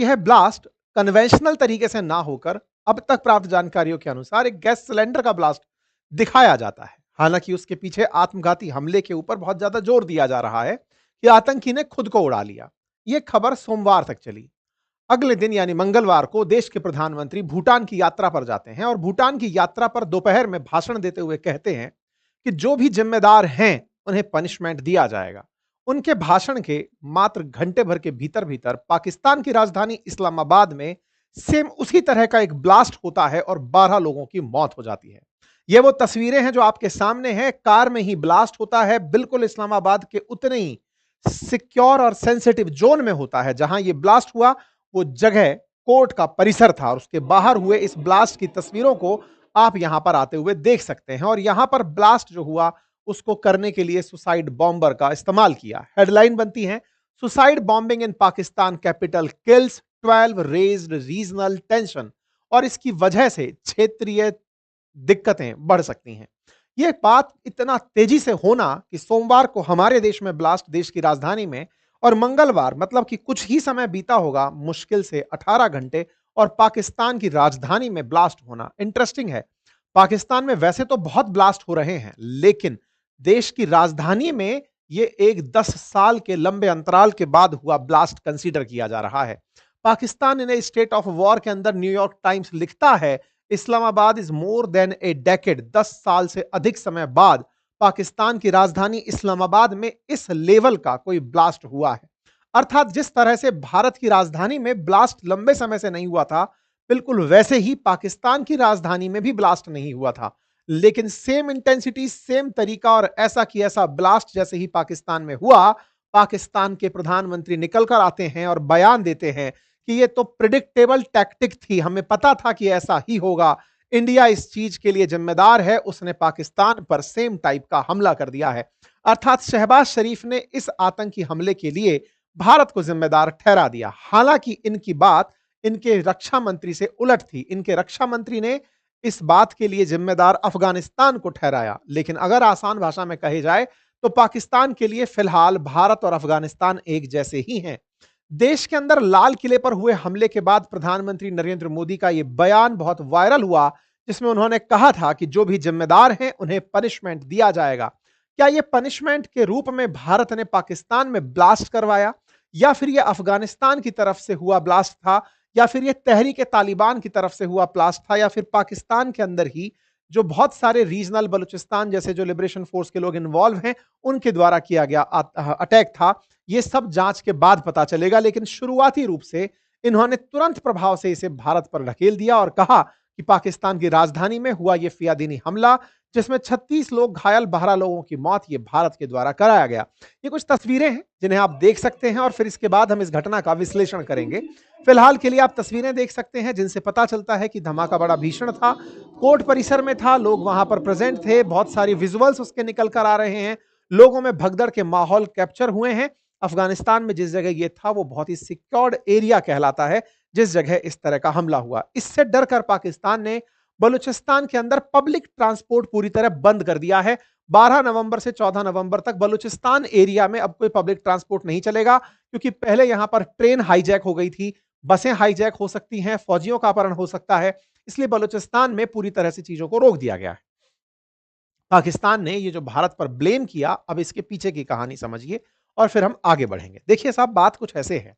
यह blast conventional तरीके से ना होकर अब तक प्राप्त जानकारियों के अनुसार एक गैस सिलेंडर का ब्लास्ट दिखाया जाता है। हालांकि उसके पीछे आत्मघाती हमले के ऊपर बहुत ज्यादा जोर दिया जा रहा है कि आतंकी ने खुद को उड़ा लिया। यह खबर सोमवार तक चली। अगले दिन यानी मंगलवार को देश के प्रधानमंत्री भूटान की यात्रा पर जाते हैं और भूटान की यात्रा पर दोपहर में भाषण देते हुए कहते हैं कि जो भी जिम्मेदार हैं उन्हें पनिशमेंट दिया जाएगा। उनके भाषण के मात्र घंटे भर के भीतर भीतर पाकिस्तान की राजधानी इस्लामाबाद में सेम उसी तरह का एक ब्लास्ट होता है और 12 लोगों की मौत हो जाती है। ये वो तस्वीरें हैं जो आपके सामने हैं। कार में ही ब्लास्ट होता है, बिल्कुल इस्लामाबाद के उतने ही सिक्योर और सेंसिटिव जोन में होता है जहां ये ब्लास्ट हुआ। वो जगह कोर्ट का परिसर था और उसके बाहर हुए इस ब्लास्ट की तस्वीरों को आप यहां पर आते हुए देख सकते हैं। और यहां पर ब्लास्ट जो हुआ उसको करने के लिए सुसाइड बॉम्बर का इस्तेमाल किया। हेडलाइन बनती है, suicide bombing in Pakistan capital kills 12 raised regional tension. और इसकी वजह से क्षेत्रीय दिक्कतें बढ़ सकती हैं। यह बात इतना तेजी से होना कि सोमवार को हमारे देश में ब्लास्ट देश की राजधानी में और मंगलवार मतलब कि कुछ ही समय बीता होगा, मुश्किल से 18 घंटे, और पाकिस्तान की राजधानी में ब्लास्ट होना। इंटरेस्टिंग है, पाकिस्तान में वैसे तो बहुत ब्लास्ट हो रहे हैं, लेकिन देश की राजधानी में ये एक 10 साल के लंबे अंतराल के बाद हुआ ब्लास्ट कंसीडर किया जा रहा है। पाकिस्तान इन ए स्टेट ऑफ वॉर के अंदर न्यूयॉर्क टाइम्स लिखता है, Islamabad is more than A decade, 10 साल से अधिक समय बाद पाकिस्तान की राजधानी इस्लामाबाद में इस लेवल का कोई ब्लास्ट हुआ है। अर्थात जिस तरह से भारत की राजधानी में ब्लास्ट लंबे समय से नहीं हुआ था, बिल्कुल वैसे ही पाकिस्तान की राजधानी में भी ब्लास्ट नहीं हुआ था। लेकिन सेम इंटेंसिटी, सेम तरीका और ऐसा की ऐसा ब्लास्ट जैसे ही पाकिस्तान में हुआ, पाकिस्तान के प्रधानमंत्री निकल कर आते हैं और बयान देते हैं कि ये तो प्रिडिक्टेबल टैक्टिक थी, हमें पता था कि ऐसा ही होगा, इंडिया इस चीज के लिए जिम्मेदार है, उसने पाकिस्तान पर सेम टाइप का हमला कर दिया है। अर्थात शहबाज शरीफ ने इस आतंकी हमले के लिए भारत को जिम्मेदार ठहरा दिया। हालांकि इनकी बात इनके रक्षा मंत्री से उलट थी। इनके रक्षा मंत्री ने इस बात के लिए जिम्मेदार अफगानिस्तान को ठहराया। लेकिन अगर आसान भाषा में कहे जाए तो पाकिस्तान के लिए फिलहाल भारत और अफगानिस्तान एक जैसे ही हैं। देश के अंदर लाल किले पर हुए हमले के बाद प्रधानमंत्री नरेंद्र मोदी का यह बयान बहुत वायरल हुआ, जिसमें उन्होंने कहा था कि जो भी जिम्मेदार हैं उन्हें पनिशमेंट दिया जाएगा। क्या यह पनिशमेंट के रूप में भारत ने पाकिस्तान में ब्लास्ट करवाया, या फिर यह अफगानिस्तान की तरफ से हुआ ब्लास्ट था, या फिर यह तहरीक तालिबान की तरफ से हुआ ब्लास्ट था, या फिर पाकिस्तान के अंदर ही जो बहुत सारे रीजनल बलूचिस्तान जैसे जो लिबरेशन फोर्स के लोग इन्वॉल्व हैं उनके द्वारा किया गया अटैक था? ये सब जांच के बाद पता चलेगा। लेकिन शुरुआती रूप से इन्होंने तुरंत प्रभाव से इसे भारत पर ढकेल दिया और कहा कि पाकिस्तान की राजधानी में हुआ यह फियादीनी हमला, जिसमें 36 लोग घायल, 12 लोगों की मौत, ये भारत के द्वारा कराया गया। ये कुछ तस्वीरें हैं जिन्हें आप देख सकते हैं और फिर इसके बाद हम इस घटना का विश्लेषण करेंगे। फिलहाल के लिए आप तस्वीरें देख सकते हैं जिनसे पता चलता है कि धमाका बड़ा भीषण था, कोर्ट परिसर में था, लोग वहां पर प्रेजेंट थे, बहुत सारी विजुअल्स उसके निकल कर आ रहे हैं, लोगों में भगदड़ के माहौल कैप्चर हुए हैं। अफगानिस्तान में जिस जगह ये था वो बहुत ही सिक्योर्ड एरिया कहलाता है, जिस जगह इस तरह का हमला हुआ। इससे डरकर पाकिस्तान ने बलूचिस्तान के अंदर पब्लिक ट्रांसपोर्ट पूरी तरह बंद कर दिया है। 12 नवंबर से 14 नवंबर तक बलूचिस्तान एरिया में अब कोई पब्लिक ट्रांसपोर्ट नहीं चलेगा, क्योंकि पहले यहां पर ट्रेन हाईजैक हो गई थी, बसें हाईजैक हो सकती हैं, फौजियों का अपहरण हो सकता है, इसलिए बलूचिस्तान में पूरी तरह से चीजों को रोक दिया गया है। पाकिस्तान ने ये जो भारत पर ब्लेम किया, अब इसके पीछे की कहानी समझिए और फिर हम आगे बढ़ेंगे। देखिए साहब, बात कुछ ऐसे है,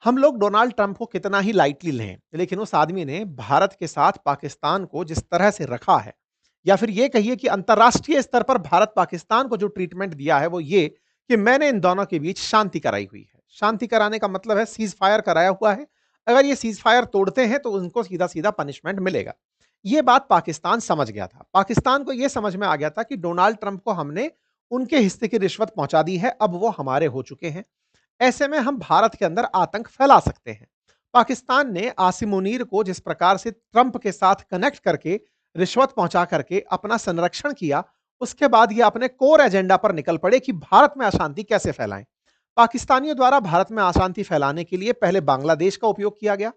हम लोग डोनाल्ड ट्रंप को कितना ही लाइटली लें, लेकिन उस आदमी ने भारत के साथ पाकिस्तान को जिस तरह से रखा है, या फिर यह कहिए कि अंतर्राष्ट्रीय स्तर पर भारत पाकिस्तान को जो ट्रीटमेंट दिया है, वो ये कि मैंने इन दोनों के बीच शांति कराई हुई है। शांति कराने का मतलब है सीज फायर कराया हुआ है, अगर ये सीज फायर तोड़ते हैं तो उनको सीधा सीधा पनिशमेंट मिलेगा। ये बात पाकिस्तान समझ गया था। पाकिस्तान को यह समझ में आ गया था कि डोनाल्ड ट्रंप को हमने उनके हिस्से की रिश्वत पहुंचा दी है, अब वो हमारे हो चुके हैं, ऐसे में हम भारत के अंदर आतंक फैला सकते हैं। पाकिस्तान ने आसिम मुनीर को जिस प्रकार से ट्रंप के साथ कनेक्ट करके रिश्वत पहुंचा करके अपना संरक्षण किया, उसके बाद ये अपने कोर एजेंडा पर निकल पड़े कि भारत में अशांति कैसे फैलाएं। पाकिस्तानियों द्वारा भारत में अशांति फैलाने के लिए पहले बांग्लादेश का उपयोग किया गया।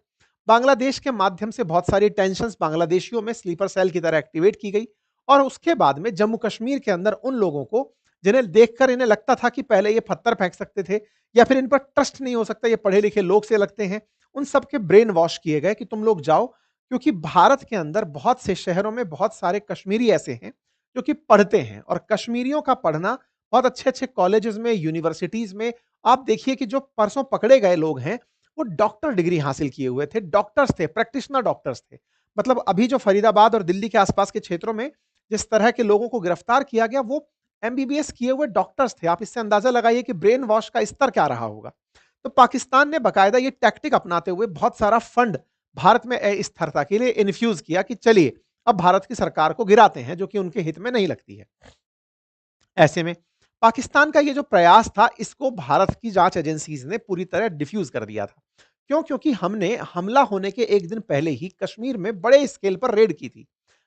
बांग्लादेश के माध्यम से बहुत सारी टेंशन्स बांग्लादेशियों में स्लीपर सेल की तरह एक्टिवेट की गई, और उसके बाद में जम्मू कश्मीर के अंदर उन लोगों को जिन्हें देखकर इन्हें लगता था कि पहले ये पत्थर फेंक सकते थे या फिर इन पर ट्रस्ट नहीं हो सकता, ये पढ़े लिखे लोग से लगते हैं, उन सब के ब्रेन वॉश किए गए कि तुम लोग जाओ, क्योंकि भारत के अंदर बहुत से शहरों में बहुत सारे कश्मीरी ऐसे हैं जो कि पढ़ते हैं, और कश्मीरियों का पढ़ना बहुत अच्छे-अच्छे कॉलेजेस में, यूनिवर्सिटीज में, आप देखिए कि जो परसों पकड़े गए लोग हैं, वो डॉक्टर डिग्री हासिल किए हुए थे, डॉक्टर्स थे, प्रैक्टिशनर डॉक्टर्स थे। मतलब अभी जो फरीदाबाद और दिल्ली के आसपास के क्षेत्रों में जिस तरह के लोगों को गिरफ्तार किया गया, वो एमबीबीएस किए हुए डॉक्टर्स थे। आप इससे अंदाजा लगाइए कि ब्रेन वॉश का स्तर क्या रहा होगा। तो पाकिस्तान ने बाकायदा ये टैक्टिक अपनाते हुए बहुत सारा फंड भारत में अस्थिरता के लिए इन्फ्यूज किया कि चलिए अब भारत की सरकार को गिराते हैं, जो कि उनके हित में नहीं लगती है। ऐसे में पाकिस्तान का ये जो प्रयास था, इसको भारत की जांच एजेंसीज ने पूरी तरह डिफ्यूज कर दिया था। क्यों? क्योंकि हमने हमला होने के एक दिन पहले ही कश्मीर में बड़े स्केल पर रेड की थी।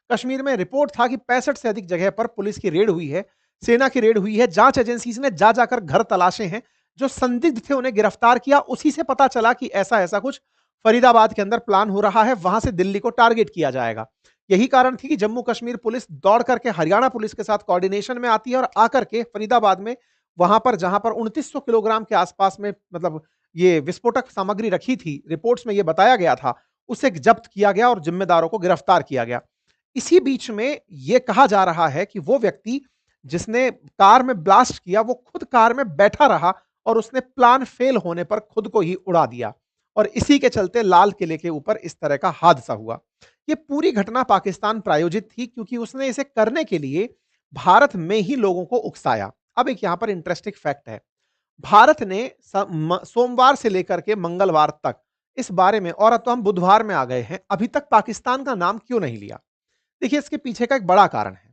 कश्मीर में रिपोर्ट था कि 65 से अधिक जगह पर पुलिस की रेड हुई है, सेना की रेड हुई है, जांच एजेंसीज ने जा जाकर घर तलाशे हैं, जो संदिग्ध थे उन्हें गिरफ्तार किया। उसी से पता चला कि ऐसा ऐसा कुछ फरीदाबाद के अंदर प्लान हो रहा है, वहां से दिल्ली को टारगेट किया जाएगा। यही कारण थी कि जम्मू कश्मीर पुलिस दौड़ करके हरियाणा पुलिस के साथ कोऑर्डिनेशन में आती है और आकर के फरीदाबाद में, वहां पर जहां पर 2900 किलोग्राम के आसपास में मतलब ये विस्फोटक सामग्री रखी थी, रिपोर्ट्स में यह बताया गया था, उसे जब्त किया गया और जिम्मेदारों को गिरफ्तार किया गया। इसी बीच में यह कहा जा रहा है कि वो व्यक्ति जिसने कार में ब्लास्ट किया, वो खुद कार में बैठा रहा और उसने प्लान फेल होने पर खुद को ही उड़ा दिया, और इसी के चलते लाल किले के ऊपर इस तरह का हादसा हुआ। ये पूरी घटना पाकिस्तान प्रायोजित थी, क्योंकि उसने इसे करने के लिए भारत में ही लोगों को उकसाया। अब एक यहां पर इंटरेस्टिंग फैक्ट है, भारत ने सोमवार से लेकर के मंगलवार तक इस बारे में, और अब तो हम बुधवार में आ गए हैं, अभी तक पाकिस्तान का नाम क्यों नहीं लिया? देखिए, इसके पीछे का एक बड़ा कारण है।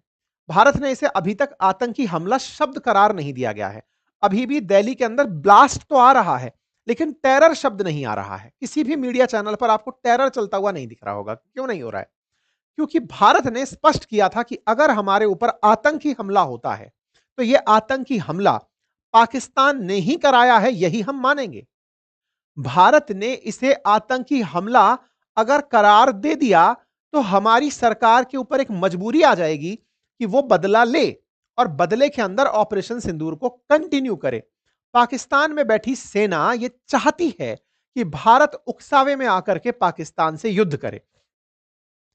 भारत ने इसे अभी तक आतंकी हमला शब्द करार नहीं दिया गया है। अभी भी दिल्ली के अंदर ब्लास्ट तो आ रहा है, लेकिन टेरर शब्द नहीं आ रहा है। किसी भी मीडिया चैनल पर आपको टेरर चलता हुआ नहीं दिख रहा होगा। क्यों नहीं हो रहा है? क्योंकि भारत ने स्पष्ट किया था कि अगर हमारे ऊपर आतंकी हमला होता है, तो यह आतंकी हमला पाकिस्तान ने ही कराया है, यही हम मानेंगे। भारत ने इसे आतंकी हमला अगर करार दे दिया, तो हमारी सरकार के ऊपर एक मजबूरी आ जाएगी कि वो बदला ले, और बदले के अंदर ऑपरेशन सिंदूर को कंटिन्यू करे। पाकिस्तान में बैठी सेना ये चाहती है कि भारत उकसावे में आकर के पाकिस्तान से युद्ध करे,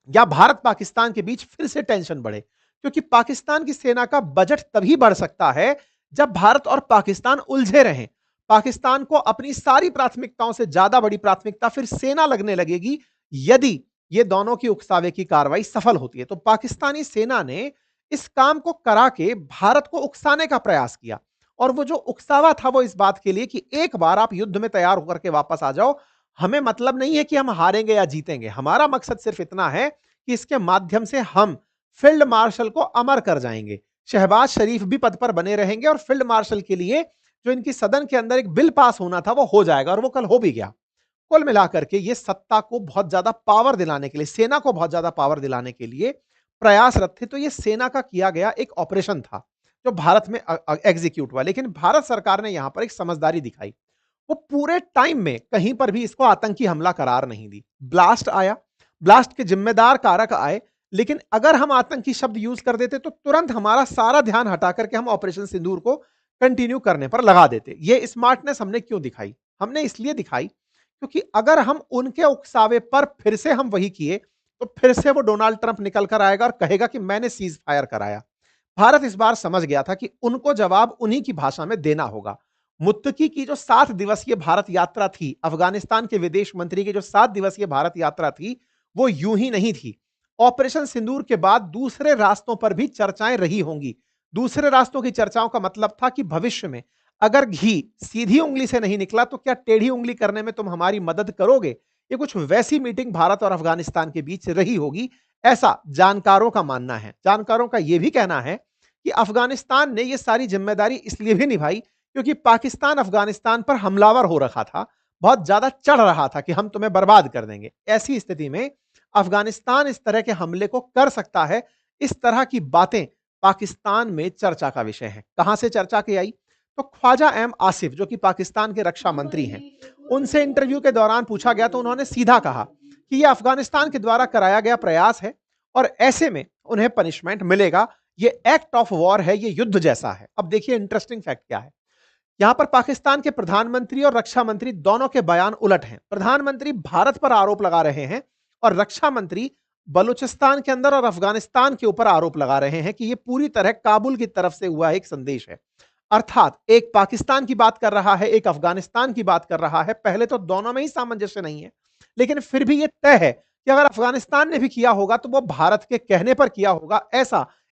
या भारत पाकिस्तान के बीच फिर से टेंशन बढ़े। क्योंकि पाकिस्तान की सेना का बजट तभी बढ़ सकता है जब भारत और पाकिस्तान उलझे रहें। पाकिस्तान को अपनी सारी प्राथमिकताओं से ज्यादा बड़ी प्राथमिकता फिर सेना लगने लगेगी, यदि ये दोनों की उकसावे की कार्रवाई सफल होती है। तो पाकिस्तानी सेना ने इस काम को करा के भारत को उकसाने का प्रयास किया, और वो जो उकसावा था वो इस बात के लिए कि एक बार आप युद्ध में तैयार होकर के वापस आ जाओ, हमें मतलब नहीं है कि हम हारेंगे या जीतेंगे, हमारा मकसद सिर्फ इतना है कि इसके माध्यम से हम फील्ड मार्शल को अमर कर जाएंगे, शहबाज शरीफ भी पद पर बने रहेंगे, और फील्ड मार्शल के लिए जो इनकी सदन के अंदर एक बिल पास होना था वो हो जाएगा, और वो कल हो भी गया। कुल मिलाकर के ये सत्ता को बहुत ज्यादा पावर दिलाने के लिए, सेना को बहुत ज्यादा पावर दिलाने के लिए प्रयासरत थे। तो ये सेना का किया गया एक ऑपरेशन था जो भारत में एग्जीक्यूट हुआ, लेकिन भारत सरकार ने यहां पर एक समझदारी दिखाई। वो पूरे टाइम में कहीं पर भी इसको आतंकी हमला करार नहीं दी। ब्लास्ट आया, ब्लास्ट के जिम्मेदार कारक आए, लेकिन अगर हम आतंकी शब्द यूज कर देते तो तुरंत हमारा सारा ध्यान हटा करके हम ऑपरेशन सिंदूर को कंटिन्यू करने पर लगा देते। ये स्मार्टनेस हमने क्यों दिखाई? हमने इसलिए दिखाई क्योंकि अगर हम उनके उकसावे पर फिर से हम वही किए, तो फिर से वो डोनाल्ड ट्रंप निकल कर आएगा और कहेगा कि मैंने सीज फायर कराया। भारत इस बार समझ गया था कि उनको जवाब उन्हीं की भाषा में देना होगा। मुत्तकी की जो 7 दिवसीय भारत यात्रा थी, अफगानिस्तान के विदेश मंत्री की जो 7 दिवसीय भारत यात्रा थी, वो यूं ही नहीं थी। ऑपरेशन सिंदूर के बाद दूसरे रास्तों पर भी चर्चाएं रही होंगी। दूसरे रास्तों की चर्चाओं का मतलब था कि भविष्य में अगर घी सीधी उंगली से नहीं निकला तो क्या टेढ़ी उंगली करने में तुम हमारी मदद करोगे? ये कुछ वैसी मीटिंग भारत और अफगानिस्तान के बीच रही होगी, ऐसा जानकारों का मानना है। जानकारों का यह भी कहना है कि अफगानिस्तान ने यह सारी जिम्मेदारी इसलिए भी निभाई क्योंकि पाकिस्तान अफगानिस्तान पर हमलावर हो रखा था, बहुत ज्यादा चढ़ रहा था कि हम तुम्हें बर्बाद कर देंगे। ऐसी स्थिति में अफगानिस्तान इस तरह के हमले को कर सकता है। इस तरह की बातें पाकिस्तान में चर्चा का विषय है। कहां से चर्चा की आई? तो ख्वाजा एम आसिफ जो कि पाकिस्तान के रक्षा मंत्री हैं, उनसे इंटरव्यू के दौरान पूछा गया तो उन्होंने सीधा कहा कि यह अफगानिस्तान के द्वारा कराया गया प्रयास है और ऐसे में उन्हें पनिशमेंट मिलेगा। यह एक्ट ऑफ वॉर है, यह युद्ध जैसा है। अब देखिए इंटरेस्टिंग फैक्ट क्या है। यहां पर पाकिस्तान के प्रधानमंत्री और रक्षा मंत्री दोनों के बयान उलट हैं। प्रधानमंत्री भारत पर आरोप लगा रहे हैं और रक्षा मंत्री बलूचिस्तान के अंदर और अफगानिस्तान के ऊपर आरोप लगा रहे हैं कि यह पूरी तरह काबुल की तरफ से हुआ एक संदेश है। अर्थात एक पाकिस्तान की बात कर रहा है, एक अफगानिस्तान की बात कर रहा है। पहले तो दोनों में ही सामंजस्य नहीं है, लेकिन फिर भी यह तय है कि अगर अफगानिस्तान ने भी किया होगा तो वो भारत के कहने पर किया होगा, ऐसा